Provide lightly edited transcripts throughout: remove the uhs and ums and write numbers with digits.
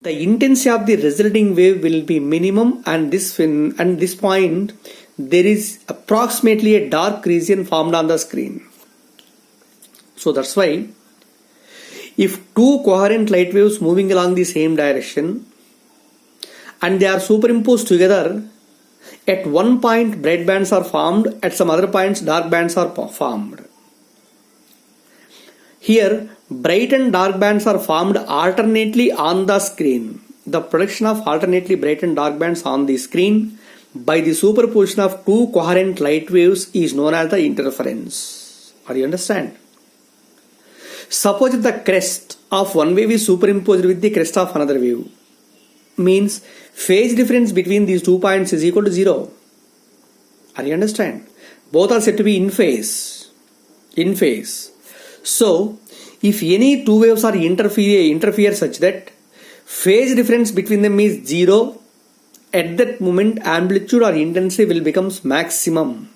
the intensity of the resulting wave will be minimum, and this point there is approximately a dark region formed on the screen. So that's why if two coherent light waves moving along the same direction and they are superimposed together, at one point bright bands are formed, at some other points dark bands are formed. Here bright and dark bands are formed alternately on the screen. The production of alternately bright and dark bands on the screen by the superposition of two coherent light waves is known as the interference. Are you understand? Suppose if the crest of one wave is superimposed with the crest of another wave, means phase difference between these 2 points is equal to 0. Are you understand? Both are said to be in phase. In phase. So if any two waves are interfere such that phase difference between them is 0, at that moment amplitude or intensity will becomes maximum.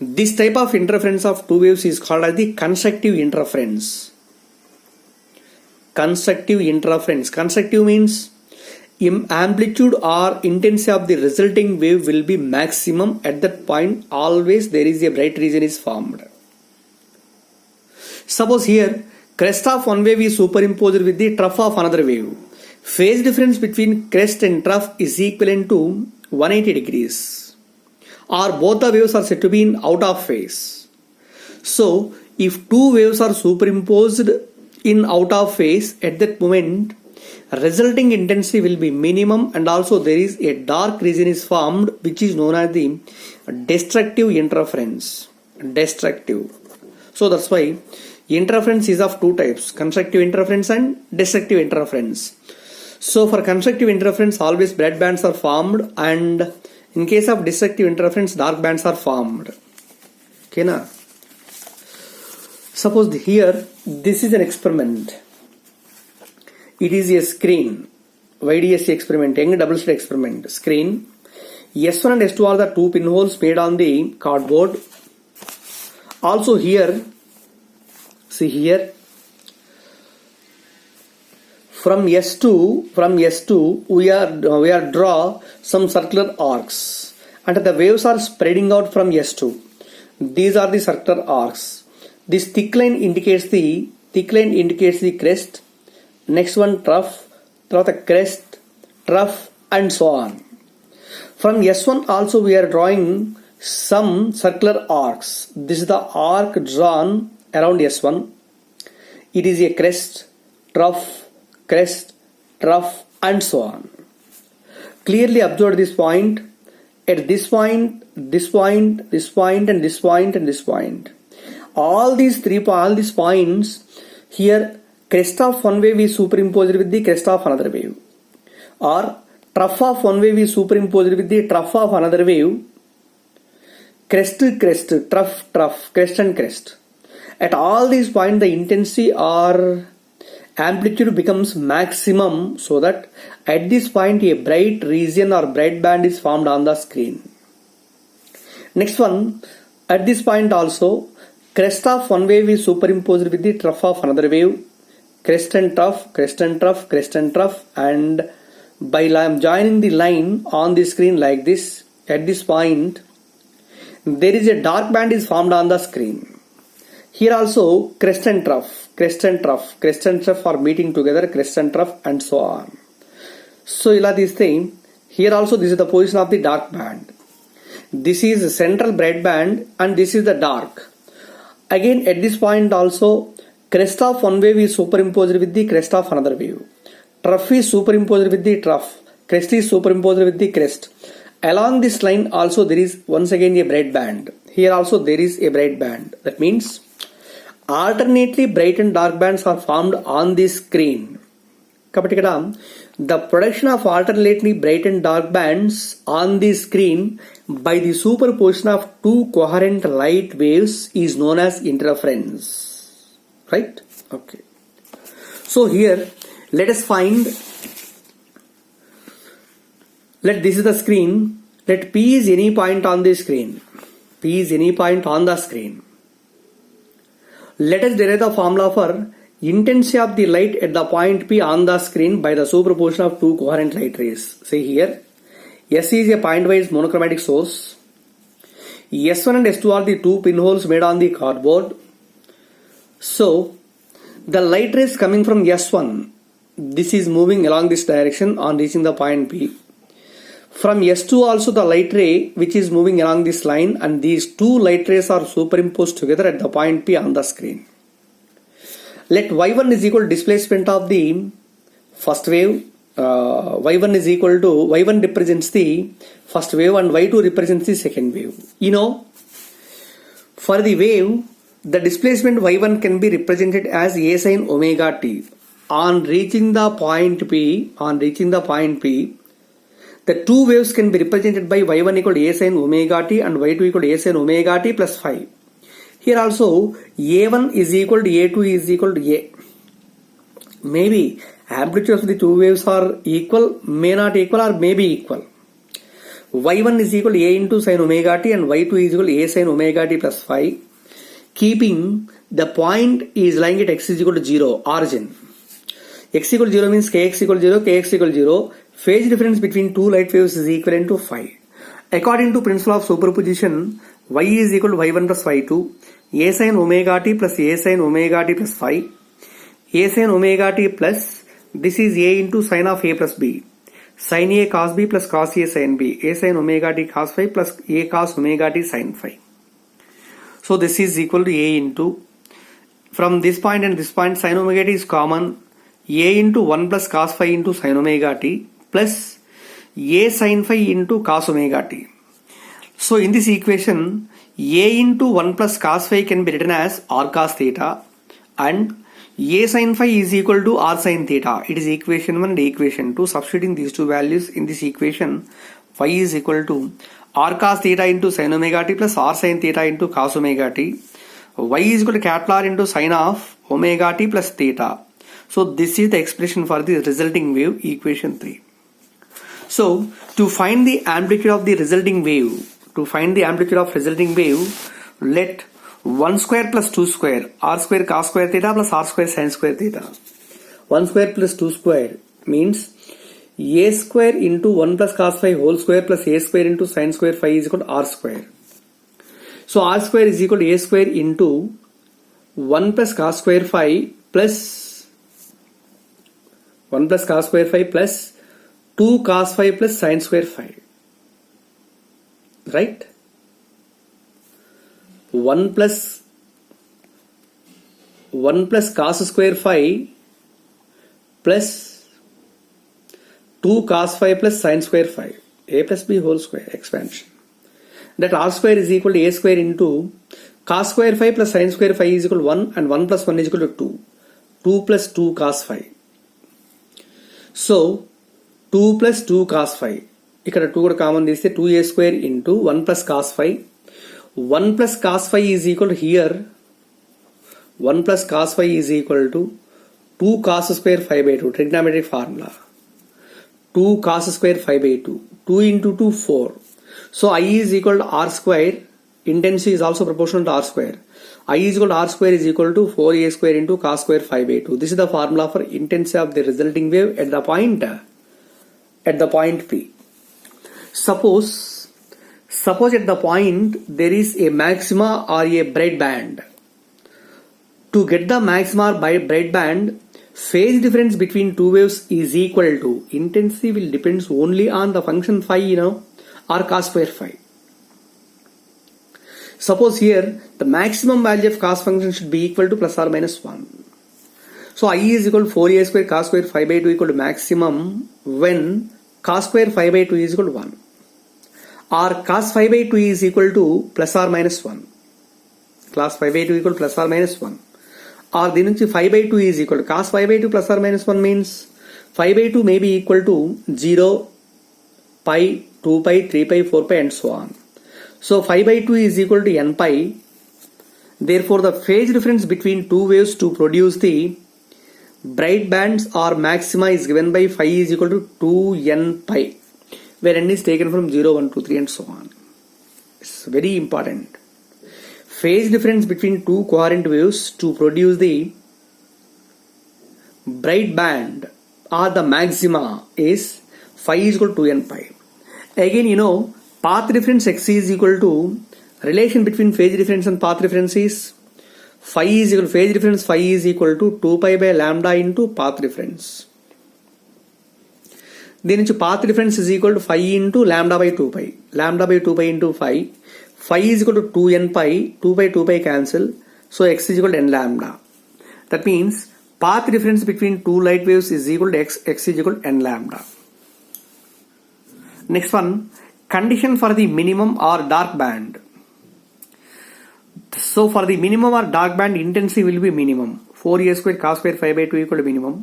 This type of interference of two waves is called as the constructive interference. Constructive interference. Constructive means amplitude or intensity of the resulting wave will be maximum. At that point always there is a bright region is formed. Suppose here crest of one wave is superimposed with the trough of another wave. Phase difference between crest and trough is equivalent to 180 degrees, or both the waves are said to be in out of phase. So if two waves are superimposed in out of phase, at that moment resulting intensity will be minimum, and also there is a dark region is formed which is known as the destructive interference. Destructive. So that's why interference is of two types, constructive interference and destructive interference. So for constructive interference always bright bands are formed, and in case of destructive interference dark bands are formed. Okay na? Suppose here this is an experiment. It is a screen, YDSC experiment, Young double slit experiment. Screen. S1 and S2 are the two pinholes made on the cardboard. Also here, see here, from S2 we are draw some circular arcs, and the waves are spreading out from S2. These are the circular arcs. This thick line indicates the crest. Next one trough, the crest, trough, and so on. From S1 also we are drawing some circular arcs. This is the arc drawn around S1. It is a crest, trough, and so on. Clearly observe this point. At this point, and this point, and this point. All these points here, crest of one wave is superimposed with the crest of another wave, or trough of one wave is superimposed with the trough of another wave. Crest, trough, crest and crest. At all these points the intensity or amplitude becomes maximum, so that at this point a bright region or bright band is formed on the screen. Next one, at this point also crest of one wave is superimposed with the trough of another wave. Crest and trough, and by joining the line on the screen like this, at this point there is a dark band is formed on the screen. Here also crest and trough are meeting together, crest and trough, and so on. So ila this thing, here also this is the position of the dark band. This is the central bright band and this is the dark. Again at this point also crest of one wave is superimposed with the crest of another wave. Trough is superimposed with the trough. Crest is superimposed with the crest. Along this line also there is once again a bright band. Here also there is a bright band. That means alternately bright and dark bands are formed on this screen. The production of alternately bright and dark bands on the screen by the superposition of two coherent light waves is known as interference. Right? Okay. So here let us find, this is the screen. Let P is any point on the screen. P is any point on the screen. Let us derive the formula for intensity of the light at the point P on the screen by the superposition of two coherent light rays. See here, S is a point-wise monochromatic source. S1 and S2 are the two pinholes made on the cardboard. So, the light rays coming from S1, this is moving along this direction on reaching the point P. From S2 also the light ray which is moving along this line, and these two light rays are superimposed together at the point P on the screen. Let y1 is equal to displacement of the first wave. Y1 represents the first wave and y2 represents the second wave. You know, for the wave, the displacement y1 can be represented as a sin omega t. On reaching the point P, the two waves can be represented by y1 equal to a sin omega t and y2 equal to a sin omega t plus phi. Here also a1 is equal to a2 is equal to a. Maybe amplitudes of the two waves are equal, may not equal, or may be equal. Y1 is equal to a into sin omega t and y2 is equal to a sin omega t plus phi. Keeping the point is lying at x is equal to 0, origin. X equal to 0 means kx equal to 0, kx equal to 0. Phase difference between two light waves is equivalent to phi. According to principle of superposition, y is equal to y1 plus y2, a sin omega t plus a sin omega t plus phi, a sin omega t plus, this is a into sin of a plus b, sin a cos b plus cos a sin b, a sin omega t cos phi plus a cos omega t sin phi. So this is equal to a into, from this point and this point sin omega t is common, a into 1 plus cos phi into sin omega t plus a sin phi into cos omega t. So in this equation, a into 1 plus cos phi can be written as r cos theta and a sin phi is equal to r sin theta. It is equation 1 and equation 2. Substituting these two values in this equation, phi is equal to r cos theta into sin omega t plus r sin theta into cos omega t. Y is equal to capital R into sin of omega t plus theta. So this is the expression for the resulting wave, equation 3. So to find the amplitude of the resulting wave, let 1 square plus 2 square, r square cos square theta plus r square sin square theta. 1 square plus 2 square means a square into 1 plus cos phi whole square plus a square into sin square phi is equal to r square. So r square is equal to a square into 1 plus cos square phi plus 2 cos phi plus sin square phi. Right? 1 plus cos square phi plus 2 cos phi plus sin square phi, a plus b whole square expansion. That r square is equal to a square into cos square phi plus sin square phi is equal to 1 and 1 plus 1 is equal to 2. 2 plus 2 cos phi. So 2 plus 2 cos phi. ఇక్కడ 2 కూడా common తీస్తే 2a square into 1 plus cos phi. 1 plus cos phi is equal to here 1 plus cos phi is equal to 2 cos square phi by 2, trigonometric formula. 2 cos square phi by 2. 2 into 2 4. So I is equal to r square. Intensity is also proportional to r square. I is equal to r square is equal to 4a square into cos square phi by 2. This is the formula for intensity of the resulting wave at the point P. Suppose at the point there is a maxima or a bright band. To get the maxima or bright band, phase difference between two waves is equal to, intensity will depends only on the function phi, or cos square phi. Suppose here the maximum value of cos function should be equal to plus or minus 1. So I is equal to 4a square cos square phi by 2 equal to maximum when cos square phi by 2 is equal to 1. Or cos phi by 2 is equal to plus or minus 1. Cos phi by 2 equal to plus or minus 1. Or దీని నుంచి phi by 2 is equal to cos phi by 2 plus or minus 1 means phi by 2 may be equal to 0, pi, 2 pi, 3 pi, 4 pi and so on. So phi by 2 is equal to n pi. Therefore the phase difference between two waves to produce the bright bands or maxima is given by phi is equal to 2n pi, where n is taken from 0, 1, 2, 3 and so on. It's very important. Phase difference between two coherent waves to produce the bright band or the maxima is phi is equal to 2n pi. Again, you know, path difference x is equal to relation between phase difference and path difference is phi is equal to phase difference phi is equal to 2 pi by lambda into path difference. దీని నుంచి path difference is equal to phi into lambda by 2 pi. Lambda by 2 pi into phi. Phi is equal to 2n pi. 2 pi cancel. So x is equal to n lambda. That means path difference between two light waves is equal to x is equal to n lambda. Next one, condition for the minimum or dark band. So for the minimum or dark band, intensity will be minimum. 4a square cos square 5 by 2 equal to minimum.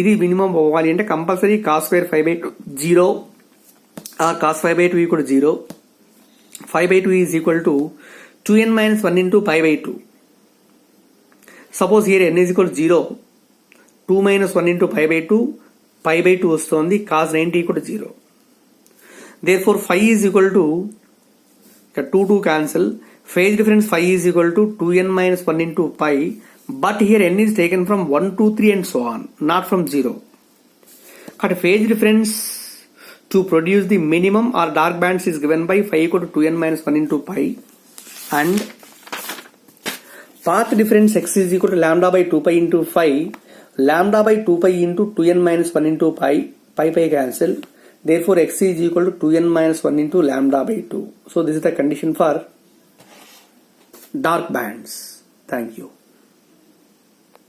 ఇది minimum పోవాలి అంటే compulsory cos square 5 by 2 0 or cos 5 by 2 equal to 0. 5 by 2 is equal to 2n minus 1 into pi by 2. Suppose here n is equal to 0. 2 minus 1 into pi by 2 వస్తుంది, cos 90 equal to 0. Therefore phi is equal to 2 cancel. Phase difference phi is equal to 2n minus 1 into pi, but here n is taken from 1, 2, 3 and so on, not from 0. But phase difference to produce the minimum or dark bands is given by phi equal to 2n minus 1 into pi, and path difference x is equal to lambda by 2 pi into phi. Lambda by 2 pi into 2n minus 1 into pi cancel. Therefore x is equal to 2n minus 1 into lambda by 2. So this is the condition for dark bands. Thank you.